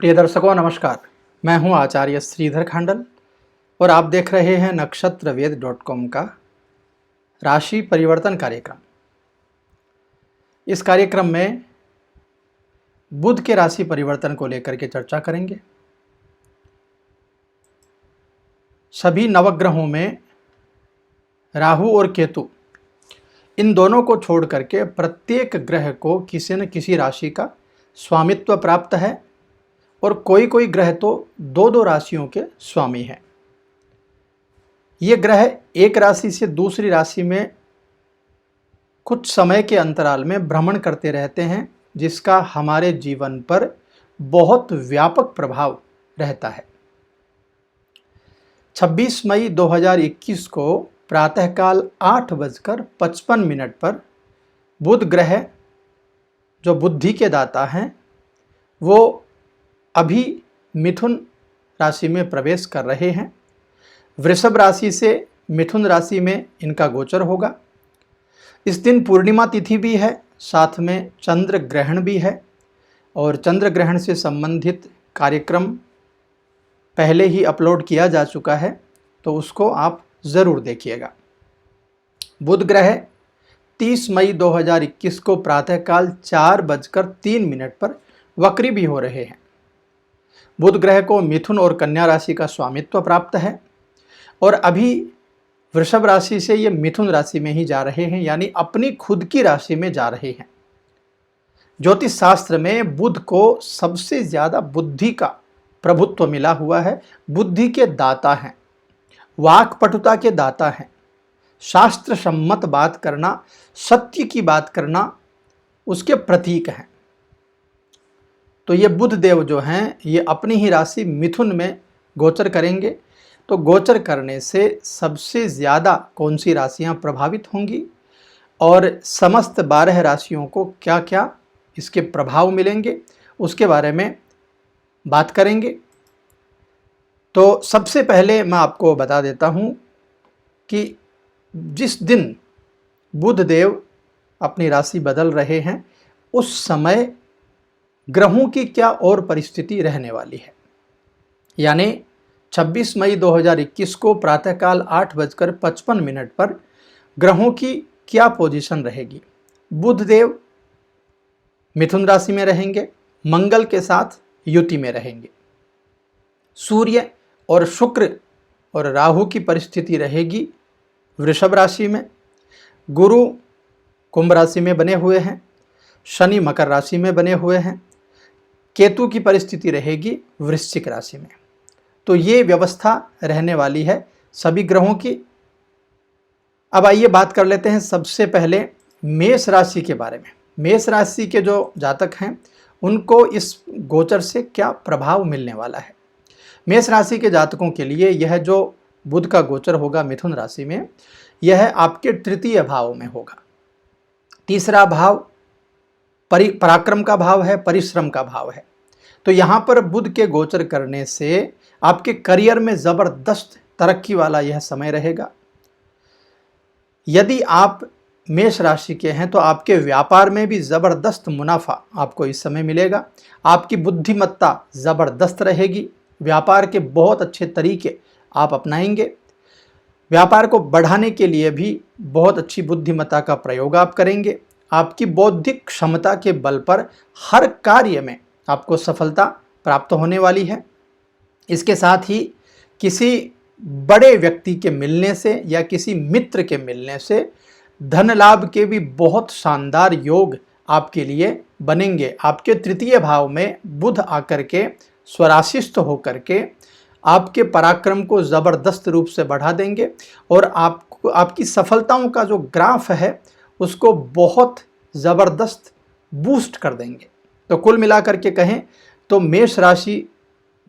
प्रिय दर्शकों नमस्कार। मैं हूं आचार्य श्रीधर खांडल और आप देख रहे हैं नक्षत्रवेद.com का राशि परिवर्तन कार्यक्रम। इस कार्यक्रम में बुध के राशि परिवर्तन को लेकर के चर्चा करेंगे। सभी नवग्रहों में राहु और केतु इन दोनों को छोड़ करके प्रत्येक ग्रह को किसी न किसी राशि का स्वामित्व प्राप्त है और कोई कोई ग्रह तो दो दो राशियों के स्वामी हैं। ये ग्रह एक राशि से दूसरी राशि में कुछ समय के अंतराल में भ्रमण करते रहते हैं, जिसका हमारे जीवन पर बहुत व्यापक प्रभाव रहता है। 26 मई 2021 को प्रातःकाल 8:55 पर बुध ग्रह जो बुद्धि के दाता हैं वो अभी मिथुन राशि में प्रवेश कर रहे हैं। वृषभ राशि से मिथुन राशि में इनका गोचर होगा। इस दिन पूर्णिमा तिथि भी है, साथ में चंद्र ग्रहण भी है और चंद्र ग्रहण से संबंधित कार्यक्रम पहले ही अपलोड किया जा चुका है, तो उसको आप ज़रूर देखिएगा। बुध ग्रह 30 मई 2021 को प्रातःकाल 4:03 पर वक्री भी हो रहे हैं। बुध ग्रह को मिथुन और कन्या राशि का स्वामित्व प्राप्त है और अभी वृषभ राशि से ये मिथुन राशि में ही जा रहे हैं, यानी अपनी खुद की राशि में जा रहे हैं। ज्योतिष शास्त्र में बुध को सबसे ज़्यादा बुद्धि का प्रभुत्व मिला हुआ है। बुद्धि के दाता हैं, वाक्पटुता के दाता हैं, शास्त्र सम्मत बात करना, सत्य की बात करना उसके प्रतीक हैं। तो ये बुध देव जो हैं ये अपनी ही राशि मिथुन में गोचर करेंगे। तो गोचर करने से सबसे ज़्यादा कौन सी राशियां प्रभावित होंगी और समस्त 12 राशियों को क्या क्या इसके प्रभाव मिलेंगे, उसके बारे में बात करेंगे। तो सबसे पहले मैं आपको बता देता हूं कि जिस दिन बुध देव अपनी राशि बदल रहे हैं उस समय ग्रहों की क्या और परिस्थिति रहने वाली है। यानी 26 मई 2021 को प्रातःकाल 8:55 पर ग्रहों की क्या पोजीशन रहेगी। बुध देव मिथुन राशि में रहेंगे, मंगल के साथ युति में रहेंगे। सूर्य और शुक्र और राहु की परिस्थिति रहेगी वृषभ राशि में। गुरु कुंभ राशि में बने हुए हैं, शनि मकर राशि में बने हुए हैं, केतु की परिस्थिति रहेगी वृश्चिक राशि में। तो ये व्यवस्था रहने वाली है सभी ग्रहों की। अब आइए बात कर लेते हैं सबसे पहले मेष राशि के बारे में। मेष राशि के जो जातक हैं उनको इस गोचर से क्या प्रभाव मिलने वाला है। मेष राशि के जातकों के लिए यह जो बुध का गोचर होगा मिथुन राशि में, यह आपके तृतीय भाव में होगा। तीसरा भाव पराक्रम का भाव है, परिश्रम का भाव है। तो यहाँ पर बुध के गोचर करने से आपके करियर में ज़बरदस्त तरक्की वाला यह समय रहेगा। यदि आप मेष राशि के हैं तो आपके व्यापार में भी ज़बरदस्त मुनाफा आपको इस समय मिलेगा। आपकी बुद्धिमत्ता ज़बरदस्त रहेगी, व्यापार के बहुत अच्छे तरीके आप अपनाएंगे। व्यापार को बढ़ाने के लिए भी बहुत अच्छी बुद्धिमत्ता का प्रयोग आप करेंगे। आपकी बौद्धिक क्षमता के बल पर हर कार्य में आपको सफलता प्राप्त होने वाली है। इसके साथ ही किसी बड़े व्यक्ति के मिलने से या किसी मित्र के मिलने से धन लाभ के भी बहुत शानदार योग आपके लिए बनेंगे। आपके तृतीय भाव में बुध आकर के स्वराशिस्थ होकर के आपके पराक्रम को ज़बरदस्त रूप से बढ़ा देंगे और आपकी सफलताओं का जो ग्राफ है उसको बहुत ज़बरदस्त बूस्ट कर देंगे। तो कुल मिलाकर के कहें तो मेष राशि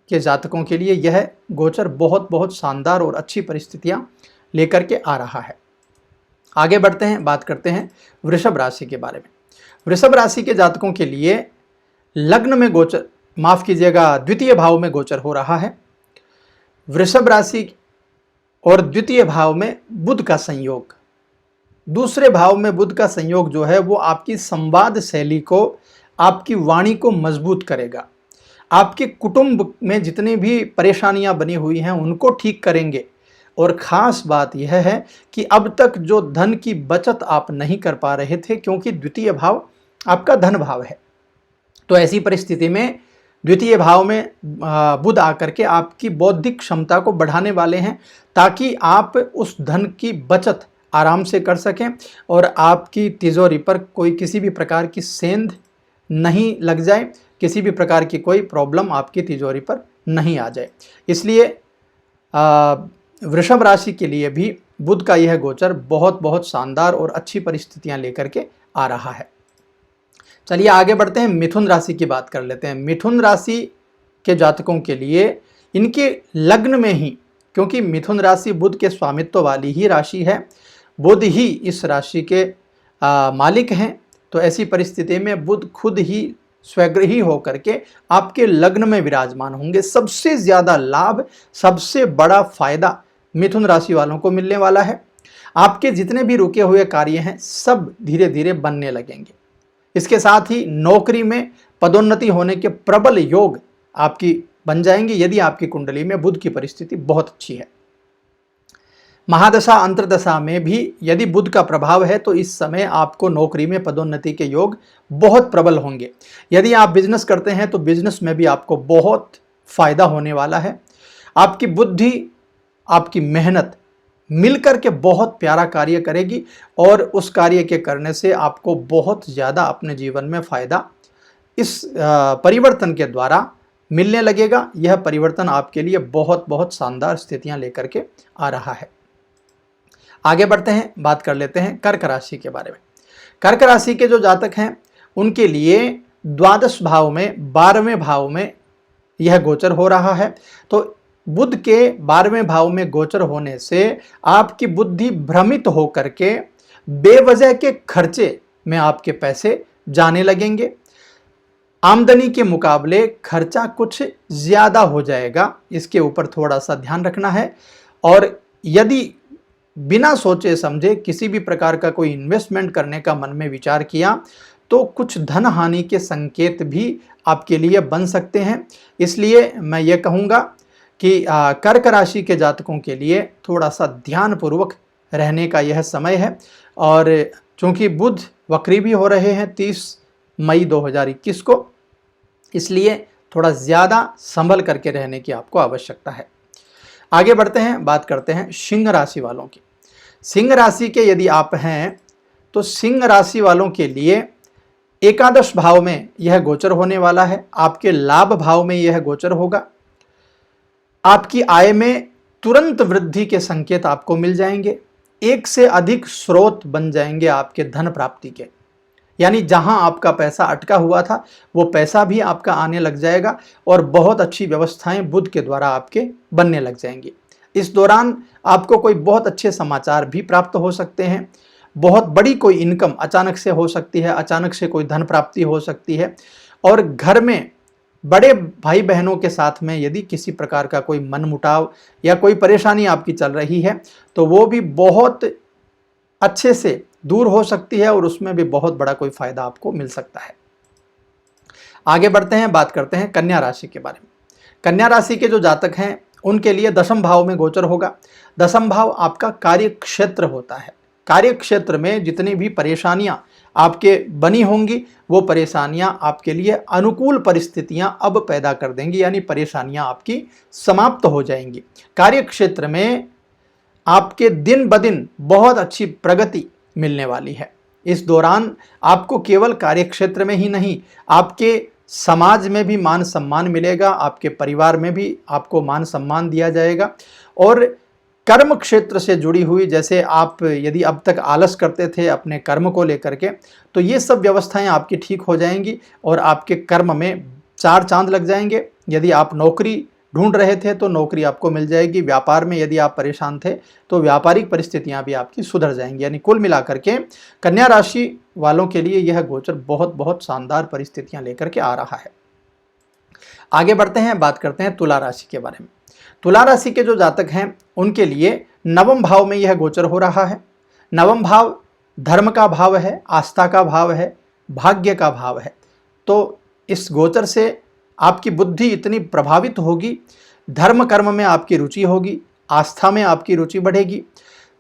के जातकों के लिए यह गोचर बहुत बहुत शानदार और अच्छी परिस्थितियां लेकर के आ रहा है। आगे बढ़ते हैं, बात करते हैं वृषभ राशि के बारे में। वृषभ राशि के जातकों के लिए लग्न में गोचर, माफ़ कीजिएगा, द्वितीय भाव में गोचर हो रहा है। वृषभ राशि और द्वितीय भाव में बुध का संयोग, दूसरे भाव में बुध का संयोग जो है वो आपकी संवाद शैली को, आपकी वाणी को मजबूत करेगा। आपके कुटुंब में जितनी भी परेशानियां बनी हुई हैं उनको ठीक करेंगे। और ख़ास बात यह है कि अब तक जो धन की बचत आप नहीं कर पा रहे थे, क्योंकि द्वितीय भाव आपका धन भाव है, तो ऐसी परिस्थिति में द्वितीय भाव में बुध आकर के आपकी बौद्धिक क्षमता को बढ़ाने वाले हैं, ताकि आप उस धन की बचत आराम से कर सकें और आपकी तिजोरी पर कोई किसी भी प्रकार की सेंध नहीं लग जाए, किसी भी प्रकार की कोई प्रॉब्लम आपकी तिजोरी पर नहीं आ जाए। इसलिए वृषभ राशि के लिए भी बुध का यह गोचर बहुत बहुत शानदार और अच्छी परिस्थितियां लेकर के आ रहा है। चलिए आगे बढ़ते हैं, मिथुन राशि की बात कर लेते हैं। मिथुन राशि के जातकों के लिए इनके लग्न में ही, क्योंकि मिथुन राशि बुध के स्वामित्व वाली ही राशि है, बुध ही इस राशि के मालिक हैं, तो ऐसी परिस्थिति में बुध खुद ही स्वगृही होकर के आपके लग्न में विराजमान होंगे। सबसे ज़्यादा लाभ, सबसे बड़ा फायदा मिथुन राशि वालों को मिलने वाला है। आपके जितने भी रुके हुए कार्य हैं सब धीरे धीरे बनने लगेंगे। इसके साथ ही नौकरी में पदोन्नति होने के प्रबल योग आपकी बन जाएंगे, यदि आपकी कुंडली में बुध की परिस्थिति बहुत अच्छी है। महादशा अंतर्दशा में भी यदि बुध का प्रभाव है तो इस समय आपको नौकरी में पदोन्नति के योग बहुत प्रबल होंगे। यदि आप बिजनेस करते हैं तो बिजनेस में भी आपको बहुत फायदा होने वाला है। आपकी बुद्धि, आपकी मेहनत मिलकर के बहुत प्यारा कार्य करेगी और उस कार्य के करने से आपको बहुत ज़्यादा अपने जीवन में फ़ायदा इस परिवर्तन के द्वारा मिलने लगेगा। यह परिवर्तन आपके लिए बहुत बहुत शानदार स्थितियां लेकर के आ रहा है। आगे बढ़ते हैं, बात कर लेते हैं कर्क राशि के बारे में। कर्क राशि के जो जातक हैं उनके लिए द्वादश भाव में 12वें भाव में यह गोचर हो रहा है। तो बुध के 12वें भाव में गोचर होने से आपकी बुद्धि भ्रमित होकर के बेवजह के खर्चे में आपके पैसे जाने लगेंगे। आमदनी के मुकाबले खर्चा कुछ ज़्यादा हो जाएगा, इसके ऊपर थोड़ा सा ध्यान रखना है। और यदि बिना सोचे समझे किसी भी प्रकार का कोई इन्वेस्टमेंट करने का मन में विचार किया तो कुछ धन हानि के संकेत भी आपके लिए बन सकते हैं। इसलिए मैं ये कहूँगा कि कर्क राशि के जातकों के लिए थोड़ा सा ध्यानपूर्वक रहने का यह समय है। और चूँकि बुध वक्री भी हो रहे हैं 30 मई 2021 को, इसलिए थोड़ा ज़्यादा संभल करके रहने की आपको आवश्यकता है। आगे बढ़ते हैं, बात करते हैं सिंह राशि वालों की। सिंह राशि के यदि आप हैं तो सिंह राशि वालों के लिए एकादश भाव में यह गोचर होने वाला है। आपके लाभ भाव में यह गोचर होगा। आपकी आय में तुरंत वृद्धि के संकेत आपको मिल जाएंगे। एक से अधिक स्रोत बन जाएंगे आपके धन प्राप्ति के, यानी जहां आपका पैसा अटका हुआ था वो पैसा भी आपका आने लग जाएगा और बहुत अच्छी व्यवस्थाएं बुध के द्वारा आपके बनने लग जाएंगी। इस दौरान आपको कोई बहुत अच्छे समाचार भी प्राप्त हो सकते हैं। बहुत बड़ी कोई इनकम अचानक से हो सकती है, अचानक से कोई धन प्राप्ति हो सकती है। और घर में बड़े भाई बहनों के साथ में यदि किसी प्रकार का कोई मनमुटाव या कोई परेशानी आपकी चल रही है तो वो भी बहुत अच्छे से दूर हो सकती है और उसमें भी बहुत बड़ा कोई फायदा आपको मिल सकता है। आगे बढ़ते हैं, बात करते हैं कन्या राशि के बारे में। कन्या राशि के जो जातक हैं उनके लिए दशम भाव में गोचर होगा। दशम भाव आपका कार्य क्षेत्र होता है। कार्य क्षेत्र में जितनी भी परेशानियां आपके बनी होंगी वो परेशानियां आपके लिए अनुकूल परिस्थितियां अब पैदा कर देंगी, यानी परेशानियां आपकी समाप्त हो जाएंगी। कार्य क्षेत्र में आपके दिन ब दिन बहुत अच्छी प्रगति मिलने वाली है। इस दौरान आपको केवल कार्यक्षेत्र में ही नहीं, आपके समाज में भी मान सम्मान मिलेगा, आपके परिवार में भी आपको मान सम्मान दिया जाएगा। और कर्म क्षेत्र से जुड़ी हुई, जैसे आप यदि अब तक आलस करते थे अपने कर्म को लेकर के, तो ये सब व्यवस्थाएं आपकी ठीक हो जाएंगी और आपके कर्म में 4 चांद लग जाएंगे। यदि आप नौकरी ढूंढ रहे थे तो नौकरी आपको मिल जाएगी। व्यापार में यदि आप परेशान थे तो व्यापारिक परिस्थितियां भी आपकी सुधर जाएंगी। यानी कुल मिलाकर के कन्या राशि वालों के लिए यह गोचर बहुत बहुत शानदार परिस्थितियां लेकर के आ रहा है। आगे बढ़ते हैं, बात करते हैं तुला राशि के बारे में। तुला राशि के जो जातक हैं उनके लिए नवम भाव में यह गोचर हो रहा है। नवम भाव धर्म का भाव है, आस्था का भाव है, भाग्य का भाव है। तो इस गोचर से आपकी बुद्धि इतनी प्रभावित होगी, धर्म कर्म में आपकी रुचि होगी, आस्था में आपकी रुचि बढ़ेगी,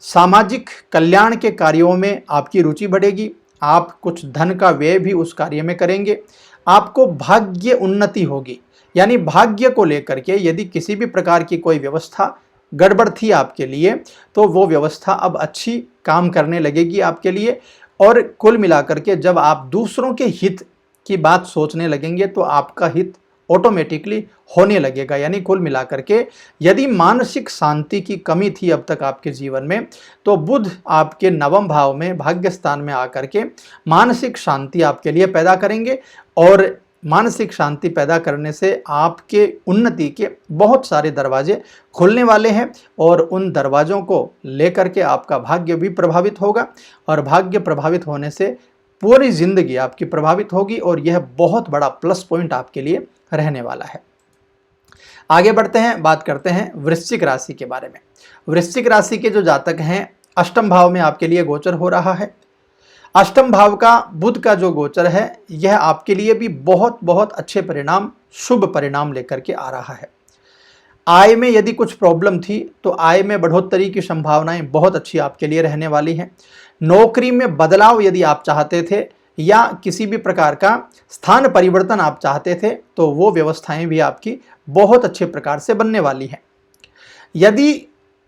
सामाजिक कल्याण के कार्यों में आपकी रुचि बढ़ेगी, आप कुछ धन का व्यय भी उस कार्य में करेंगे, आपको भाग्य उन्नति होगी। यानी भाग्य को लेकर के यदि किसी भी प्रकार की कोई व्यवस्था गड़बड़ थी आपके लिए, तो वो व्यवस्था अब अच्छी काम करने लगेगी आपके लिए। और कुल मिलाकर के जब आप दूसरों के हित की बात सोचने लगेंगे तो आपका हित ऑटोमेटिकली होने लगेगा। यानी कुल मिलाकर के यदि मानसिक शांति की कमी थी अब तक आपके जीवन में, तो बुध आपके नवम भाव में भाग्य स्थान में आकर के मानसिक शांति आपके लिए पैदा करेंगे। और मानसिक शांति पैदा करने से आपके उन्नति के बहुत सारे दरवाजे खुलने वाले हैं और उन दरवाज़ों को लेकर के आपका भाग्य भी प्रभावित होगा। और भाग्य प्रभावित होने से पूरी जिंदगी आपकी प्रभावित होगी और यह बहुत बड़ा प्लस पॉइंट आपके लिए रहने वाला है। आगे बढ़ते हैं, बात करते हैं वृश्चिक राशि के बारे में। वृश्चिक राशि के जो जातक हैं, अष्टम भाव में आपके लिए गोचर हो रहा है। अष्टम भाव का बुध का जो गोचर है, यह आपके लिए भी बहुत बहुत अच्छे परिणाम, शुभ परिणाम लेकर के आ रहा है। आय में यदि कुछ प्रॉब्लम थी तो आय में बढ़ोतरी की संभावनाएं बहुत अच्छी आपके लिए रहने वाली हैं। नौकरी में बदलाव यदि आप चाहते थे या किसी भी प्रकार का स्थान परिवर्तन आप चाहते थे, तो वो व्यवस्थाएं भी आपकी बहुत अच्छे प्रकार से बनने वाली हैं। यदि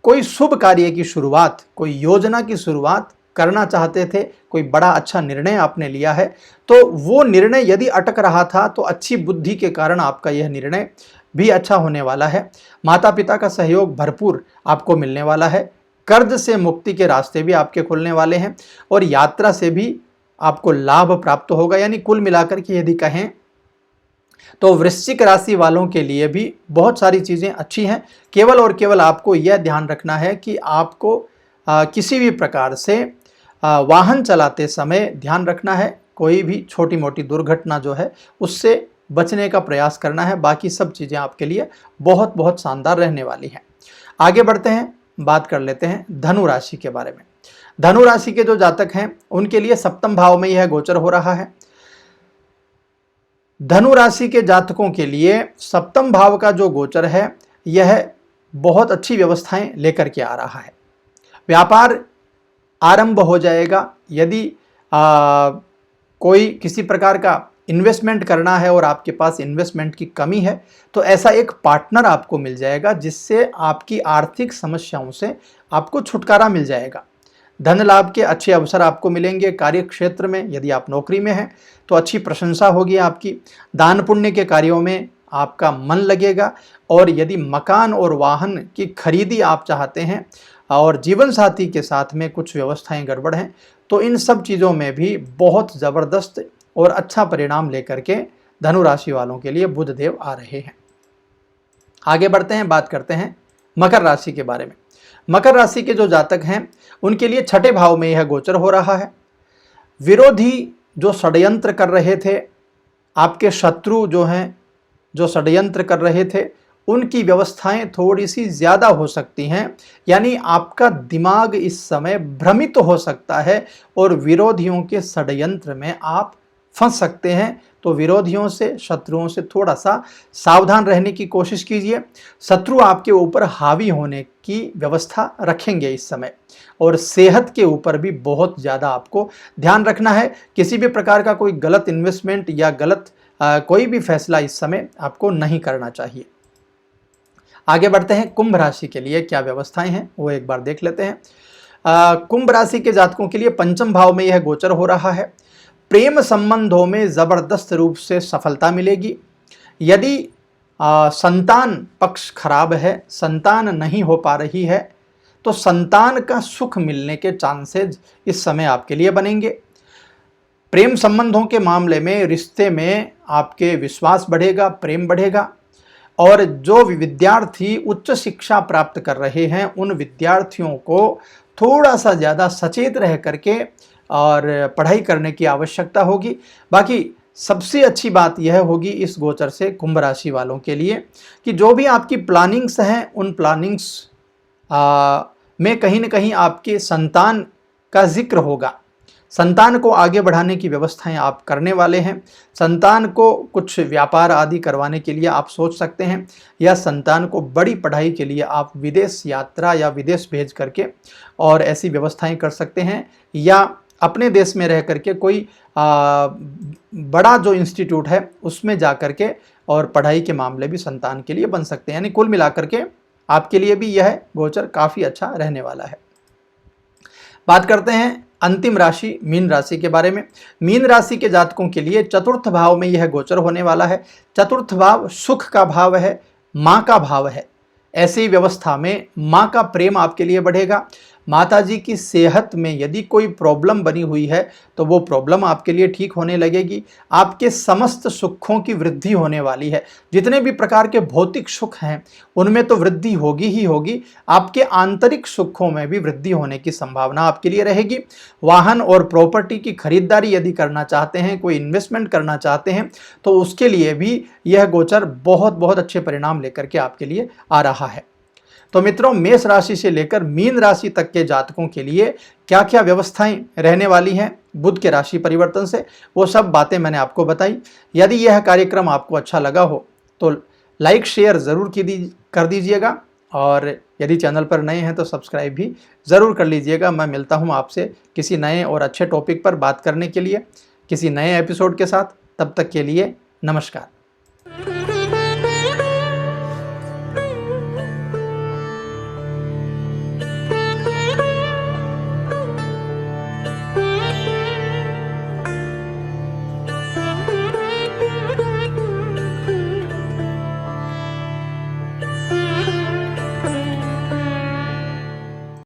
कोई शुभ कार्य की शुरुआत, कोई योजना की शुरुआत करना चाहते थे, कोई बड़ा अच्छा निर्णय आपने लिया है, तो वो निर्णय यदि अटक रहा था तो अच्छी बुद्धि के कारण आपका यह निर्णय भी अच्छा होने वाला है। माता पिता का सहयोग भरपूर आपको मिलने वाला है। कर्ज से मुक्ति के रास्ते भी आपके खुलने वाले हैं और यात्रा से भी आपको लाभ प्राप्त होगा। यानी कुल मिलाकर के यदि कहें तो वृश्चिक राशि वालों के लिए भी बहुत सारी चीज़ें अच्छी हैं। केवल और केवल आपको यह ध्यान रखना है कि आपको किसी भी प्रकार से वाहन चलाते समय ध्यान रखना है, कोई भी छोटी मोटी दुर्घटना जो है उससे बचने का प्रयास करना है। बाकी सब चीज़ें आपके लिए बहुत बहुत शानदार रहने वाली हैं। आगे बढ़ते हैं, बात कर लेते हैं धनु राशि के बारे में। धनु राशि के जो जातक हैं उनके लिए सप्तम भाव में यह गोचर हो रहा है। धनु राशि के जातकों के लिए सप्तम भाव का जो गोचर है यह बहुत अच्छी व्यवस्थाएं लेकर के आ रहा है। व्यापार आरंभ हो जाएगा। यदि कोई किसी प्रकार का इन्वेस्टमेंट करना है और आपके पास इन्वेस्टमेंट की कमी है, तो ऐसा एक पार्टनर आपको मिल जाएगा जिससे आपकी आर्थिक समस्याओं से आपको छुटकारा मिल जाएगा। धन लाभ के अच्छे अवसर आपको मिलेंगे। कार्य क्षेत्र में यदि आप नौकरी में हैं तो अच्छी प्रशंसा होगी आपकी। दान पुण्य के कार्यों में आपका मन लगेगा। और यदि मकान और वाहन की खरीदी आप चाहते हैं और जीवन साथी के साथ में कुछ व्यवस्थाएं गड़बड़ हैं, तो इन सब चीज़ों में भी बहुत ज़बरदस्त और अच्छा परिणाम लेकर के धनु राशि वालों के लिए बुध देव आ रहे हैं। आगे बढ़ते हैं, बात करते हैं मकर राशि के बारे में। मकर राशि के जो जातक हैं उनके लिए छठे भाव में यह गोचर हो रहा है। विरोधी जो षड्यंत्र कर रहे थे, आपके शत्रु जो हैं, जो षड्यंत्र कर रहे थे, उनकी व्यवस्थाएं थोड़ी सी ज़्यादा हो सकती हैं। यानी आपका दिमाग इस समय भ्रमित हो सकता है और विरोधियों के षड्यंत्र में आप फंस सकते हैं। तो विरोधियों से, शत्रुओं से थोड़ा सा सावधान रहने की कोशिश कीजिए। शत्रु आपके ऊपर हावी होने की व्यवस्था रखेंगे इस समय। और सेहत के ऊपर भी बहुत ज़्यादा आपको ध्यान रखना है। किसी भी प्रकार का कोई गलत इन्वेस्टमेंट या गलत कोई भी फैसला इस समय आपको नहीं करना चाहिए। आगे बढ़ते हैं, कुंभ राशि के लिए क्या व्यवस्थाएं हैं वो एक बार देख लेते हैं। कुंभ राशि के जातकों के लिए पंचम भाव में यह गोचर हो रहा है। प्रेम संबंधों में ज़बरदस्त रूप से सफलता मिलेगी। यदि संतान पक्ष खराब है, संतान नहीं हो पा रही है, तो संतान का सुख मिलने के चांसेस इस समय आपके लिए बनेंगे। प्रेम संबंधों के मामले में, रिश्ते में आपके विश्वास बढ़ेगा, प्रेम बढ़ेगा। और जो विद्यार्थी उच्च शिक्षा प्राप्त कर रहे हैं उन विद्यार्थियों को थोड़ा सा ज़्यादा सचेत रह करके और पढ़ाई करने की आवश्यकता होगी। बाकी सबसे अच्छी बात यह होगी इस गोचर से कुंभ राशि वालों के लिए कि जो भी आपकी प्लानिंग्स हैं उन प्लानिंग्स में कहीं ना कहीं आपके संतान का जिक्र होगा। संतान को आगे बढ़ाने की व्यवस्थाएं आप करने वाले हैं। संतान को कुछ व्यापार आदि करवाने के लिए आप सोच सकते हैं, या संतान को बड़ी पढ़ाई के लिए आप विदेश यात्रा या विदेश भेज करके और ऐसी व्यवस्थाएं कर सकते हैं, या अपने देश में रह करके कोई बड़ा जो इंस्टीट्यूट है उसमें जा करके और पढ़ाई के मामले भी संतान के लिए बन सकते हैं। यानी कुल मिलाकर के आपके लिए भी यह गोचर काफ़ी अच्छा रहने वाला है। बात करते हैं अंतिम राशि मीन राशि के बारे में। मीन राशि के जातकों के लिए चतुर्थ भाव में यह गोचर होने वाला है। चतुर्थ भाव सुख का भाव है, माँ का भाव है। ऐसी व्यवस्था में माँ का प्रेम आपके लिए बढ़ेगा। माताजी की सेहत में यदि कोई प्रॉब्लम बनी हुई है तो वो प्रॉब्लम आपके लिए ठीक होने लगेगी। आपके समस्त सुखों की वृद्धि होने वाली है। जितने भी प्रकार के भौतिक सुख हैं उनमें तो वृद्धि होगी ही होगी, आपके आंतरिक सुखों में भी वृद्धि होने की संभावना आपके लिए रहेगी। वाहन और प्रॉपर्टी की खरीदारी यदि करना चाहते हैं, कोई इन्वेस्टमेंट करना चाहते हैं, तो उसके लिए भी यह गोचर बहुत बहुत अच्छे परिणाम लेकर के आपके लिए आ रहा है। तो मित्रों, मेष राशि से लेकर मीन राशि तक के जातकों के लिए क्या क्या व्यवस्थाएं रहने वाली हैं बुध के राशि परिवर्तन से, वो सब बातें मैंने आपको बताई। यदि यह कार्यक्रम आपको अच्छा लगा हो तो लाइक शेयर ज़रूर कर दीजिएगा, और यदि चैनल पर नए हैं तो सब्सक्राइब भी ज़रूर कर लीजिएगा। मैं मिलता हूं आपसे किसी नए और अच्छे टॉपिक पर बात करने के लिए, किसी नए एपिसोड के साथ। तब तक के लिए नमस्कार।